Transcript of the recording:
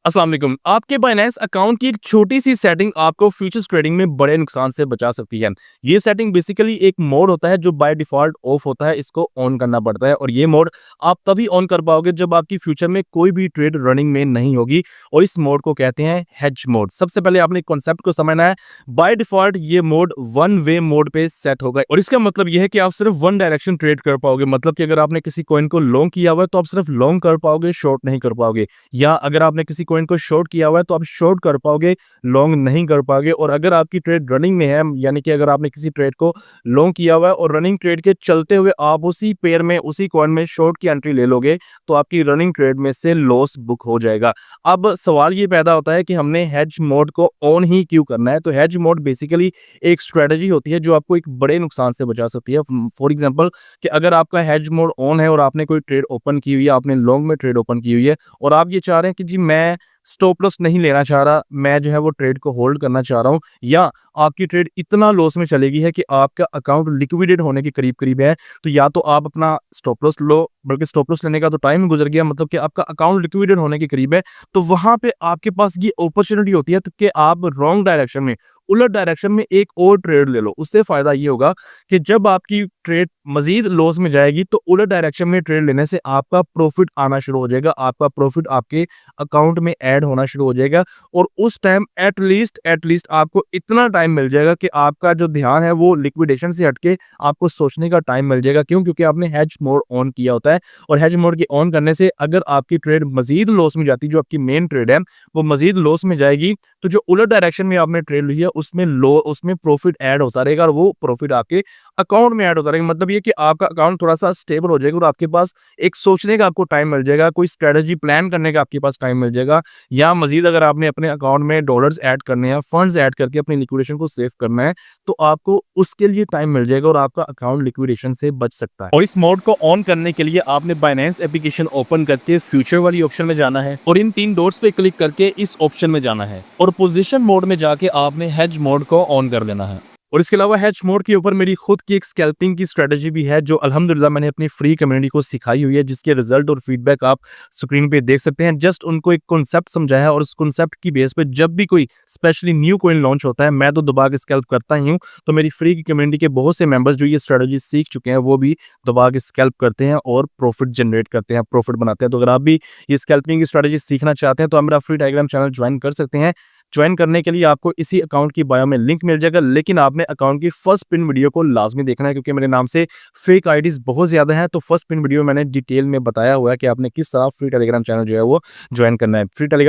अस्सलाम वालेकुम। आपके बाइनेंस अकाउंट की एक छोटी-सी सेटिंग आपको फ्यूचर्स ट्रेडिंग में बड़े नुकसान से बचा सकती है। ये सेटिंग बेसिकली एक मोड होता है जो बाय डिफ़ॉल्ट ऑफ होता है, इसको ऑन करना पड़ता है और ये मोड आप तभी ऑन कर पाओगे जब आपकी फ्यूचर में कोई भी ट्रेड रनिंग में नहीं होगी और इस मोड को कहते हैं हेज मोड। सबसे पहले आपने कॉन्सेप्ट को समझना है। बाय डिफ़ॉल्ट ये मोड वन वे मोड पे सेट होगा और इसका मतलब ये है कि आप सिर्फ वन डायरेक्शन ट्रेड कर पाओगे। मतलब कि अगर आपने किसी कॉइन को लॉन्ग किया हुआ है तो आप सिर्फ लॉन्ग कर पाओगे, शॉर्ट नहीं कर पाओगे। या अगर आपने किसी कॉइन को शॉर्ट किया हुआ है तो आप शॉर्ट कर पाओगे, लॉन्ग नहीं कर पाओगे। और अगर आपकी ट्रेड रनिंग में है, यानी कि अगर आपने किसी ट्रेड को लॉन्ग किया हुआ है और रनिंग ट्रेड के चलते हुए आप उसी पेयर में, उसी कॉइन में शॉर्ट की एंट्री ले लोगे, तो आपकी रनिंग ट्रेड में से लॉस बुक हो जाएगा। अब सवाल ये पैदा होता है कि हमने हेज मोड को ऑन ही क्यों करना है? तो हेज मोड बेसिकली एक स्ट्रेटजी होती है जो आपको एक बड़े नुकसान से बचा सकती है। फॉर एग्जांपल कि अगर आपका हेज मोड ऑन है और आपने कोई ट्रेड ओपन की हुई है, आपने लॉन्ग में ट्रेड ओपन की हुई है और आप ये चाह रहे हैं कि जी मैं स्टॉप लॉस नहीं लेना चाह रहा, मैं जो है वो ट्रेड को होल्ड करना चाह रहा हूँ, या आपकी ट्रेड इतना लॉस में चलेगी है कि आपका अकाउंट लिक्विडेट होने के करीब-करीब है, तो या तो आप अपना स्टॉप लॉस लो, बल्कि स्टॉप लॉस लेने का तो टाइम गुज़र गया, मतलब कि आपका अकाउंट लिक्विडेट होने के करीब है, तो वहाँ पे आपके पास ये अपॉर्च्युनिटी होती है तो कि आप रॉन्ग डायरेक्शन में, उलट डायरेक्शन में एक और ट्रेड ले लो। उससे फ़ायदा ये होगा कि जब आपकी ट्रेड मज़ीद लॉस में जाएगी तो उलट डायरेक्शन में ट्रेड लेने से आपका प्रॉफ़िट आना शुरू हो जाएगा, आपका प्रॉफ़िट आपके अकाउंट में ऐड होना शुरू हो जाएगा और उस टाइम एट लीस्ट आपको इतना टाइम मिल जाएगा कि आपका जो ध्यान है वो लिक्विडेशन से हटके आपको सोचने का टाइम मिल जाएगा। क्यों? क्योंकि आपने हेज मोड ऑन किया होता है और हेज मोड के ऑन करने से अगर आपकी ट्रेड मज़ीद लॉस में जाती है, जो आपकी मेन ट्रेड है, वो मज़ीद लॉस में जाएगी, तो जो उलट डायरेक्शन में आपने ट्रेड ली है उसमें प्रॉफ़िट ऐड होता रहेगा और वो प्रॉफ़िट आपके अकाउंट में ऐड होता रहेगा। मतलब ये कि आपका अकाउंट थोड़ा-सा स्टेबल हो जाएगा और आपके पास एक सोचने का आपको टाइम मिल जाएगा, कोई स्ट्रैटेजी प्लान करने का आपके पास टाइम मिल जाएगा। या मज़ीद अगर आपने अपने अकाउंट में डॉलर्स ऐड करने हैं, फंड्स ऐड करके अपनी लिक्विडेशन को सेव करना है, तो आपको उसके लिए टाइम मिल जाएगा और आपका अकाउंट लिक्विडेशन से बच सकता है। और इस मोड को ऑन करने के लिए आपने बाइनेंस एप्लीकेशन ओपन करके फ्यूचर वाली ऑप्शन में जाना है और इन 3 डॉट्स पे क्लिक करके इस ऑप्शन में जाना है और पोजीशन मोड में जाके आपने हेज मोड को ऑन कर देना है। और इसके अलावा हेज मोड के ऊपर मेरी खुद की एक स्कैल्पिंग की स्ट्रेटजी भी है जो अल्हम्दुलिल्लाह मैंने अपनी फ्री कम्युनिटी को सिखाई हुई है, जिसके रिजल्ट और फीडबैक आप स्क्रीन पे देख सकते हैं। जस्ट उनको एक कॉन्सेप्ट समझाया और उस कॉन्सेप्ट की बेस पे जब भी कोई स्पेशली न्यू कॉइन लॉन्च होता है, मैं तो दबा के स्कैल्प करता ही हूँ। तो मेरी फ्री की कम्युनिटी के बहुत से मेंबर्स जो ये स्ट्रेटजी सीख चुके हैं, वो भी दबा के स्कैल्प करते हैं और प्रॉफिट जनरेट करते हैं, प्रॉफिट बनाते हैं। तो अगर आप भी ये स्कैल्पिंग की स्ट्रेटजी सीखना चाहते हैं तो आप मेरा फ्री टेलीग्राम चैनल ज्वाइन कर सकते हैं। ज्वाइन करने के लिए आपको इसी अकाउंट की बायो में लिंक मिल जाएगा, लेकिन आपने अकाउंट की फर्स्ट पिन वीडियो को लाजमी देखना है क्योंकि मेरे नाम से फेक आईडीज बहुत ज़्यादा हैं। तो फर्स्ट पिन वीडियो मैंने डिटेल में बताया हुआ है कि आपने किस तरह फ्री टेलीग्राम चैनल जो है वो ज्वाइन करना है। Free Telegram